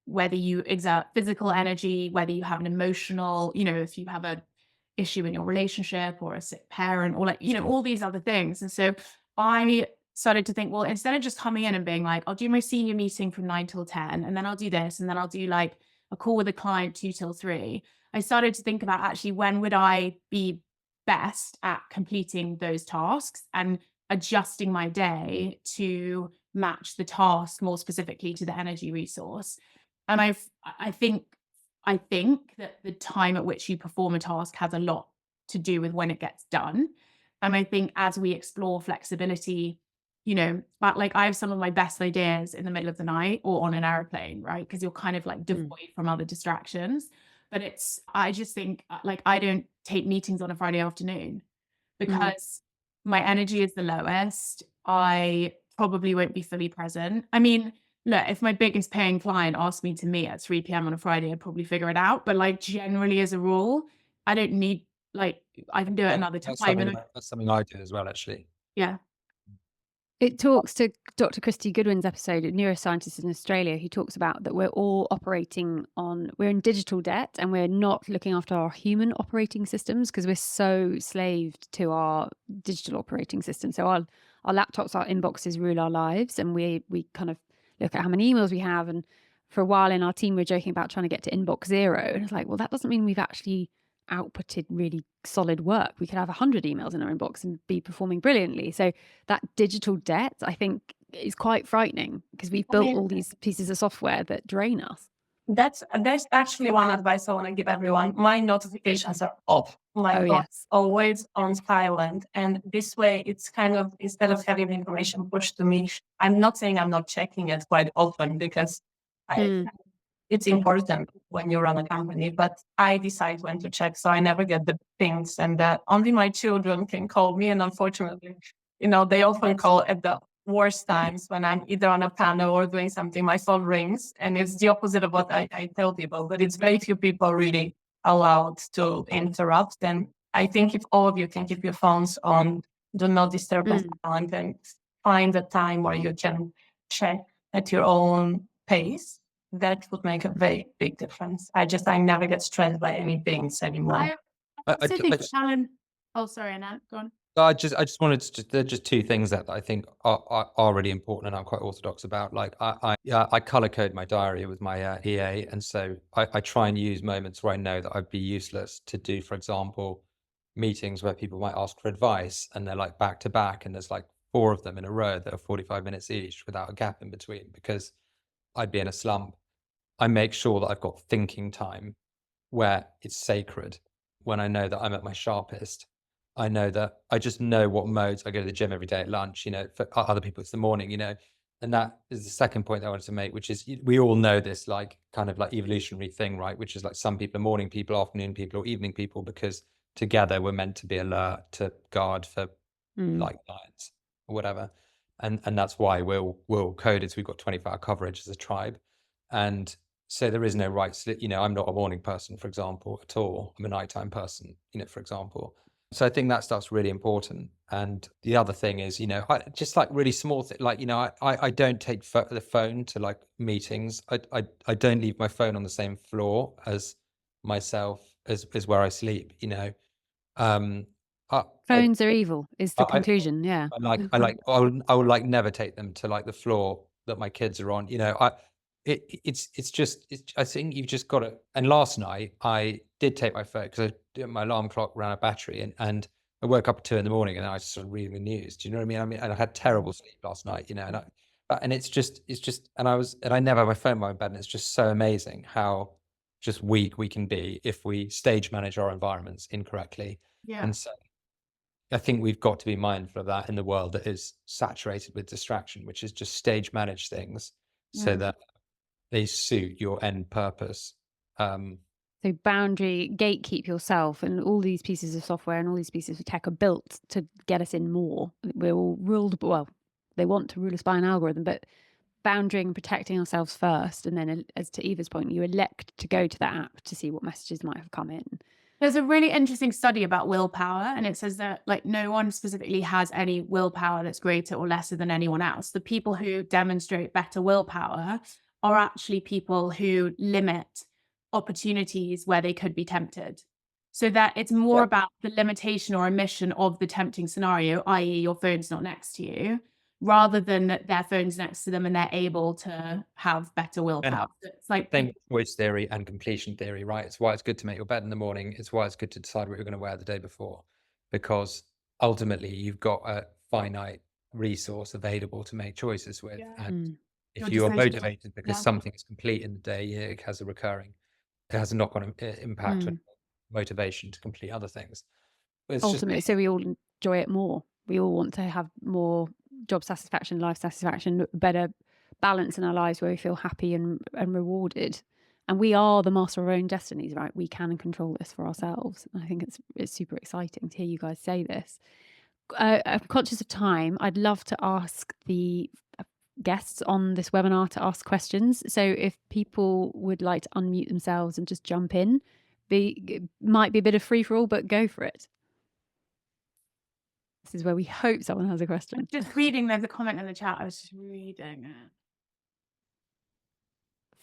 whether you exert physical energy, whether you have an emotional, you know, if you have a issue in your relationship or a sick parent or like, you know, all these other things. And so I started to think, well, instead of just coming in and being like, I'll do my senior meeting from 9 till 10, and then I'll do this, and then I'll do like a call with a client 2 till 3. I started to think about actually when would I be best at completing those tasks and adjusting my day to match the task more specifically to the energy resource. And I think that the time at which you perform a task has a lot to do with when it gets done. And I think as we explore flexibility, you know, but like I have some of my best ideas in the middle of the night or on an airplane, right? Because you're kind of like devoid from other distractions. But I just think like I don't take meetings on a Friday afternoon because my energy is the lowest. I probably won't be fully present. I mean, look, if my biggest paying client asked me to meet at 3 p.m. on a Friday, I'd probably figure it out. But like generally as a rule, I don't need, like, I can do it another time. That's something I do as well, actually. Yeah. It talks to Dr. Christy Goodwin's episode, a neuroscientist in Australia, who talks about that we're all we're in digital debt and we're not looking after our human operating systems because we're so slaved to our digital operating system. So our laptops, our inboxes rule our lives, and we kind of look at how many emails we have. And for a while in our team, we're joking about trying to get to inbox zero. And it's like, well, that doesn't mean we've actually outputted really solid work. We could have 100 emails in our inbox and be performing brilliantly. So that digital debt, I think, is quite frightening because we've built all these pieces of software that drain us. That's actually one advice I want to give everyone. My notifications are off, like always on silent. And this way it's kind of, instead of having information pushed to me, I'm not saying I'm not checking it quite often because it's important when you run a company, but I decide when to check. So I never get the pings, and that only my children can call me. And unfortunately, you know, they often call at the worst times when I'm either on a panel or doing something. My phone rings, and it's the opposite of what I tell people, but it's very few people really allowed to interrupt. And I think if all of you can keep your phones on, do not disturb and then find a time where you can check at your own pace, that would make a very big difference. I never get stressed by any things anymore. Oh, sorry, Anna, go on. I just wanted to, there are just two things that I think are really important, and I'm quite orthodox about. Like I color code my diary with my EA, and so I try and use moments where I know that I'd be useless to do, for example, meetings where people might ask for advice and they're like back to back, and there's like 4 of them in a row that are 45 minutes each without a gap in between because I'd be in a slump. I make sure that I've got thinking time where it's sacred. When I know that I'm at my sharpest, I know that I just know what modes. I go to the gym every day at lunch, you know, for other people it's the morning, you know. And that is the second point I wanted to make, which is we all know this like kind of like evolutionary thing, right? Which is like some people are morning people, afternoon people, or evening people, because together we're meant to be alert to guard for like lions or whatever. And that's why we're all coded. So we've got 24-hour coverage as a tribe. And so there is no right split. You know, I'm not a morning person, for example, at all. I'm a nighttime person, you know, for example. So I think that stuff's really important. And the other thing is, you know, just like really small things, like, you know, I don't take the phone to like meetings. I don't leave my phone on the same floor as myself as where I sleep, you know. Phones are evil is the conclusion. Yeah. I would like never take them to like the floor that my kids are on, you know. I think you've just got to. And last night I did take my phone because my alarm clock ran out of battery, and I woke up at 2 a.m. and I was sort of reading the news. Do you know what I mean? And I had terrible sleep last night, you know. And it's just, and I never had my phone in my bed, and it's just so amazing how just weak we can be if we stage manage our environments incorrectly. Yeah. And so I think we've got to be mindful of that in the world that is saturated with distraction, which is just stage manage things so that they suit your end purpose. So boundary, gatekeep yourself, and all these pieces of software and all these pieces of tech are built to get us in more. We're all ruled, well, they want to rule us by an algorithm, but boundarying and protecting ourselves first. And then, as to Eva's point, you elect to go to that app to see what messages might have come in. There's a really interesting study about willpower, and it says that like no one specifically has any willpower that's greater or lesser than anyone else. The people who demonstrate better willpower are actually people who limit opportunities where they could be tempted. So that it's more about the limitation or omission of the tempting scenario, i.e. your phone's not next to you, rather than that their phone's next to them and they're able to have better willpower. It's like Same choice theory and completion theory, right? It's why it's good to make your bed in the morning. It's why it's good to decide what you're going to wear the day before, because ultimately you've got a finite resource available to make choices with. And if you are motivated because something is complete in the day, it has it has a knock-on impact on motivation to complete other things. It's ultimately, so we all enjoy it more. We all want to have more job satisfaction, life satisfaction, better balance in our lives where we feel happy and rewarded. And we are the master of our own destinies, right? We can control this for ourselves. And I think it's super exciting to hear you guys say this. I'm conscious of time. I'd love to ask the guests on this webinar to ask questions. So if people would like to unmute themselves and just jump in, might be a bit of free for all, but go for it. This is where we hope someone has a question. just reading, there's a comment in the chat. I was just reading it.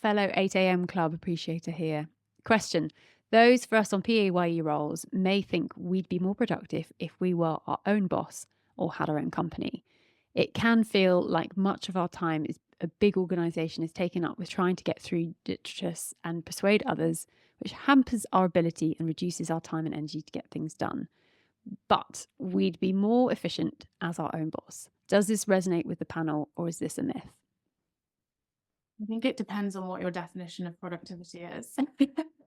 Fellow 8 a.m. club appreciator here. Question. Those for us on PAYE roles may think we'd be more productive if we were our own boss or had our own company. It can feel like much of our time is a big organisation is taken up with trying to get through detritus and persuade others, which hampers our ability and reduces our time and energy to get things done. But we'd be more efficient as our own boss. Does this resonate with the panel, or is this a myth? I think it depends on what your definition of productivity is.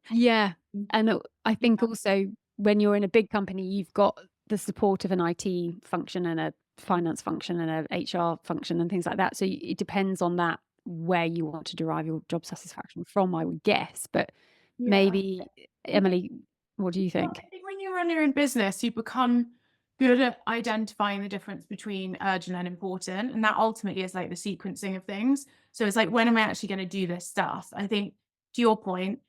Yeah. And I think also when you're in a big company, you've got the support of an IT function and a finance function and an HR function and things like that. So it depends on that, where you want to derive your job satisfaction from, I would guess. But maybe, Emily, what do you think? I think when you run your own business, you become good at identifying the difference between urgent and important. And that ultimately is like the sequencing of things. So it's like, when am I actually going to do this stuff? I think to your point,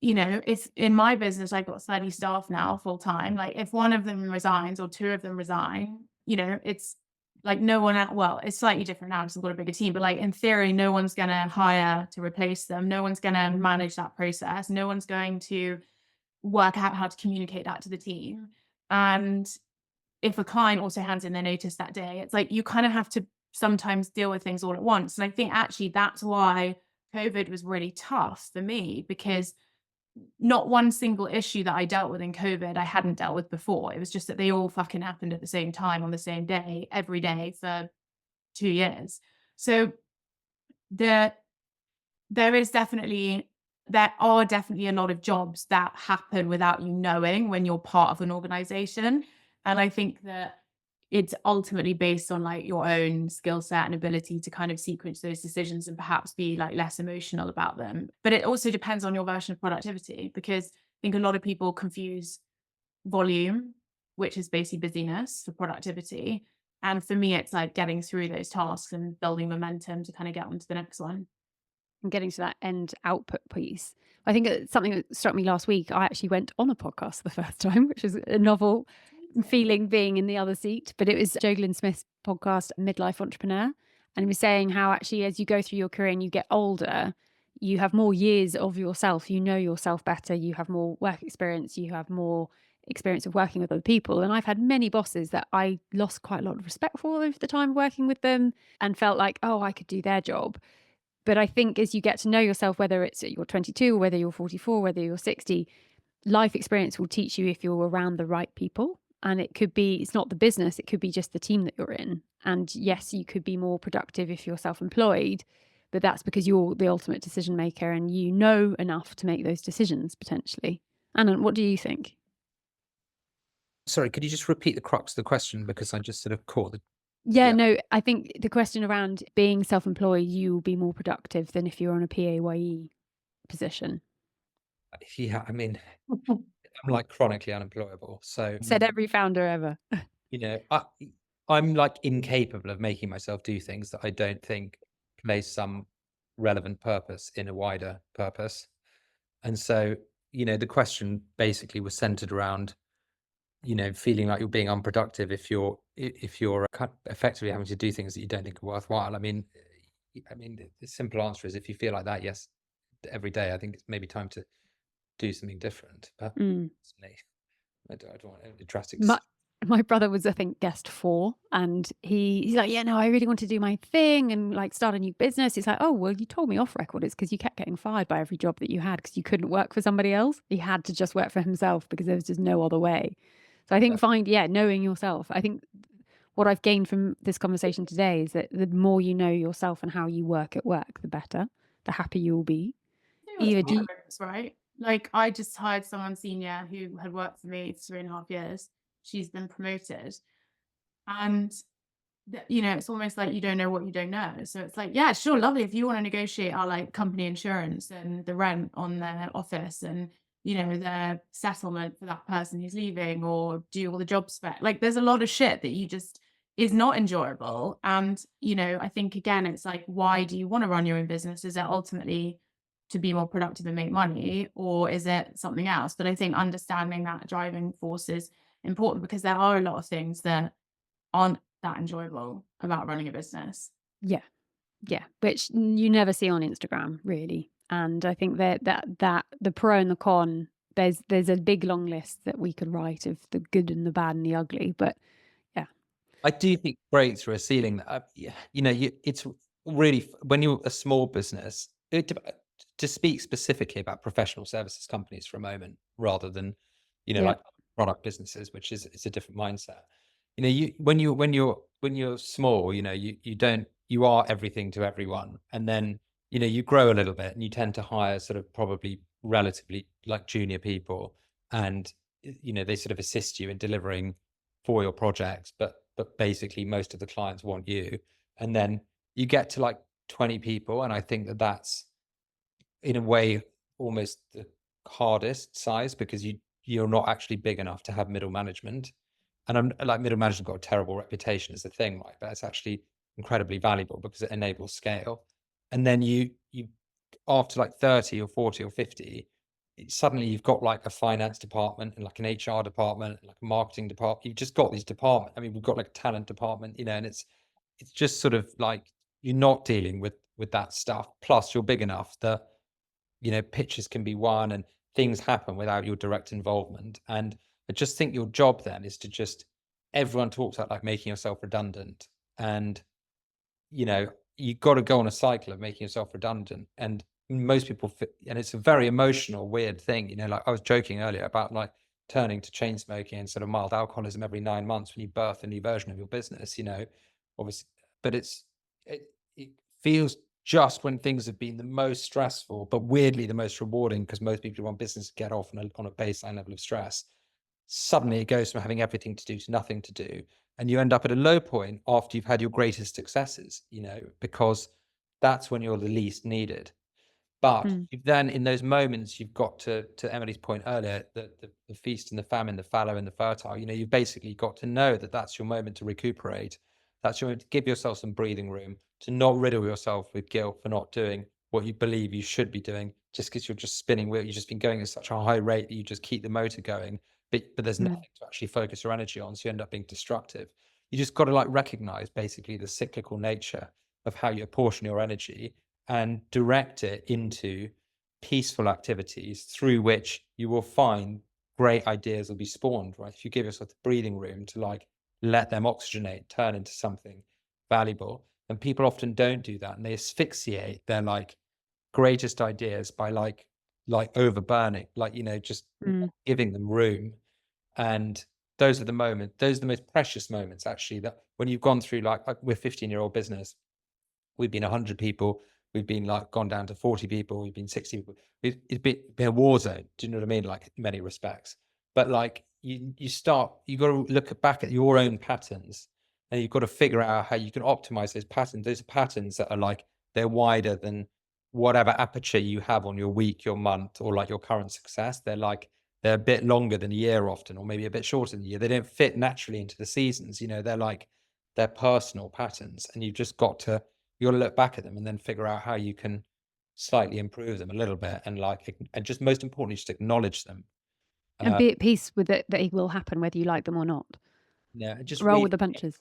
you know, it's in my business, I've got 30 staff now full time. Like if one of them resigns or two of them resign, you know, it's like no one well, it's slightly different now because I've got a bigger team, but like in theory, no one's going to hire to replace them. No one's going to manage that process. No one's going to work out how to communicate that to the team. And if a client also hands in their notice that day, it's like you kind of have to sometimes deal with things all at once. And I think actually that's why COVID was really tough for me, because not one single issue that I dealt with in COVID I hadn't dealt with before. It was just that they all fucking happened at the same time on the same day, every day for 2 years. So there are definitely a lot of jobs that happen without you knowing when you're part of an organization. And I think that it's ultimately based on like your own skill set and ability to kind of sequence those decisions and perhaps be like less emotional about them. But it also depends on your version of productivity, because I think a lot of people confuse volume, which is basically busyness, for productivity. And for me, it's like getting through those tasks and building momentum to kind of get on to the next one. And getting to that end output piece. I think something that struck me last week, I actually went on a podcast for the first time, which was a novel feeling being in the other seat. But it was Joe Glyn Smith's podcast, Midlife Entrepreneur. And he was saying how actually as you go through your career and you get older, you have more years of yourself, you know yourself better, you have more work experience, you have more experience of working with other people. And I've had many bosses that I lost quite a lot of respect for over the time working with them and felt like, oh, I could do their job. But I think as you get to know yourself, whether it's you're 22, or whether you're 44, whether you're 60, life experience will teach you if you're around the right people. And it could be, it's not the business, it could be just the team that you're in. And yes, you could be more productive if you're self-employed, but that's because you're the ultimate decision maker and you know enough to make those decisions potentially. Anna, what do you think? Sorry, could you just repeat the crux of the question, because I just sort of caught the... Yeah, no, I think the question around being self-employed, you will be more productive than if you're on a PAYE position. Yeah, I mean, I'm like chronically unemployable. So Said every founder ever. you know, I'm like incapable of making myself do things that I don't think play some relevant purpose in a wider purpose. And so the question basically was centered around, feeling like you're being unproductive if you're effectively having to do things that you don't think are worthwhile. The simple answer is if you feel like that, yes, every day, I think it's maybe time to do something different. But Mm. personally, I don't want any drastic. My brother was, I think, guest 4, and he's like, yeah, no, I really want to do my thing and like start a new business. It's like, oh, well, you told me off record. It's because you kept getting fired by every job that you had because you couldn't work for somebody else. He had to just work for himself because there was just no other way. So I think knowing yourself. I think what I've gained from this conversation today is that the more you know yourself and how you work at work, the better, the happier you'll be. Either do you, right? Like I just hired someone senior who had worked for me for 3.5 years. She's been promoted, and it's almost like you don't know what you don't know. So it's like, yeah, sure, lovely. If you want to negotiate our like company insurance and the rent on their office and their settlement for that person who's leaving, or do all the job spec, like there's a lot of shit that you just is not enjoyable. And I think again, it's like, why do you want to run your own business? Is it ultimately to be more productive and make money, or is it something else? But I think understanding that driving force is important, because there are a lot of things that aren't that enjoyable about running a business. yeah, which you never see on Instagram really. And I think that the pro and the con, there's a big long list that we could write of the good and the bad and the ugly. But I do think break through a ceiling that it's really, when you're a small business, to speak specifically about professional services companies for a moment, rather than like product businesses, which is it's a different mindset. When you're small, you are everything to everyone, and then you grow a little bit and you tend to hire sort of probably relatively like junior people, and they sort of assist you in delivering for your projects, but basically most of the clients want you. And then you get to like 20 people, and I think that's in a way almost the hardest size, because you're not actually big enough to have middle management. And I'm like, middle management got a terrible reputation as a thing, right? But it's actually incredibly valuable because it enables scale. And then you after like 30 or 40 or 50, suddenly you've got like a finance department and like an HR department and like a marketing department. You've just got these departments. I mean, we've got like a talent department, and it's just sort of like you're not dealing with that stuff. Plus, you're big enough that pitches can be won and things happen without your direct involvement. And I just think your job then is to just, everyone talks about like making yourself redundant, and you've got to go on a cycle of making yourself redundant. And most people and it's a very emotional, weird thing. Like I was joking earlier about like turning to chain smoking and sort of mild alcoholism every 9 months when you birth a new version of your business, obviously. But it feels just when things have been the most stressful, but weirdly the most rewarding, because most people who run business get off on a baseline level of stress. Suddenly it goes from having everything to do to nothing to do. And you end up at a low point after you've had your greatest successes, because that's when you're the least needed. But then in those moments, you've got to Emily's point earlier, the feast and the famine, the fallow and the fertile, you've basically got to know that that's your moment to recuperate. That's your moment to give yourself some breathing room, to not riddle yourself with guilt for not doing what you believe you should be doing, just because you're just spinning wheel. You've just been going at such a high rate that you just keep the motor going, but there's nothing to actually focus your energy on. So you end up being destructive. You just got to like recognize basically the cyclical nature of how you apportion your energy and direct it into peaceful activities through which you will find great ideas will be spawned, right? If you give yourself the breathing room to like let them oxygenate, turn into something valuable. And people often don't do that, and they asphyxiate their like greatest ideas by like overburning, like, just giving them room. And those are the most precious moments, actually, that when you've gone through, like we're 15-year-old business, we've been 100 people, we've been like gone down to 40 people, we've been 60 people. It's been a war zone. Do you know what I mean? Like in many respects. But like you got to look back at your own patterns, and you've got to figure out how you can optimize those patterns. Those patterns that are like, they're wider than whatever aperture you have on your week, your month, or like your current success. They're a bit longer than a year often, or maybe a bit shorter than a year. They don't fit naturally into the seasons. They're personal patterns, and you've just got to look back at them and then figure out how you can slightly improve them a little bit, and and just most importantly, just acknowledge them. And be at peace with it that it will happen whether you like them or not. Yeah, and just Roll with the punches.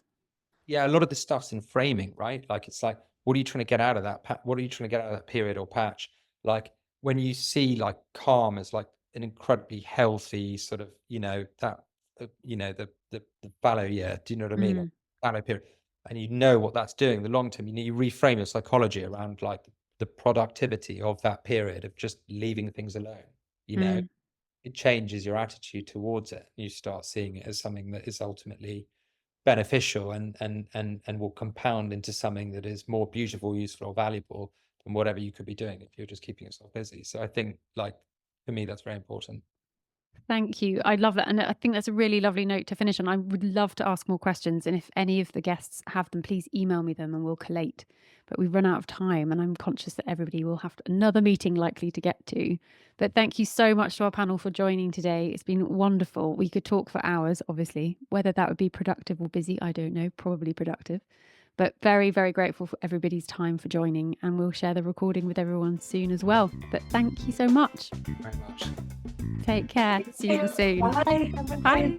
yeah, a lot of this stuff's in framing, right? Like, it's like, what are you trying to get out of that? What are you trying to get out of that period or patch? Like, when you see like calm as like an incredibly healthy sort of, that, the fallow year, do you know what I mean? Like, fallow period. And you know what that's doing, the long term, you reframe your psychology around like the productivity of that period of just leaving things alone, it changes your attitude towards it. You start seeing it as something that is ultimately beneficial and will compound into something that is more beautiful, useful, or valuable than whatever you could be doing if you're just keeping yourself busy. So I think, like, for me, that's very important. Thank you. I love that. And I think that's a really lovely note to finish on. I would love to ask more questions. And if any of the guests have them, please email me them and we'll collate. But we've run out of time and I'm conscious that everybody will have another meeting likely to get to. But thank you so much to our panel for joining today. It's been wonderful. We could talk for hours, obviously. Whether that would be productive or busy, I don't know. Probably productive. But very, very grateful for everybody's time for joining. And we'll share the recording with everyone soon as well. But thank you so much. Very much. Take care. See you soon. Bye. Bye.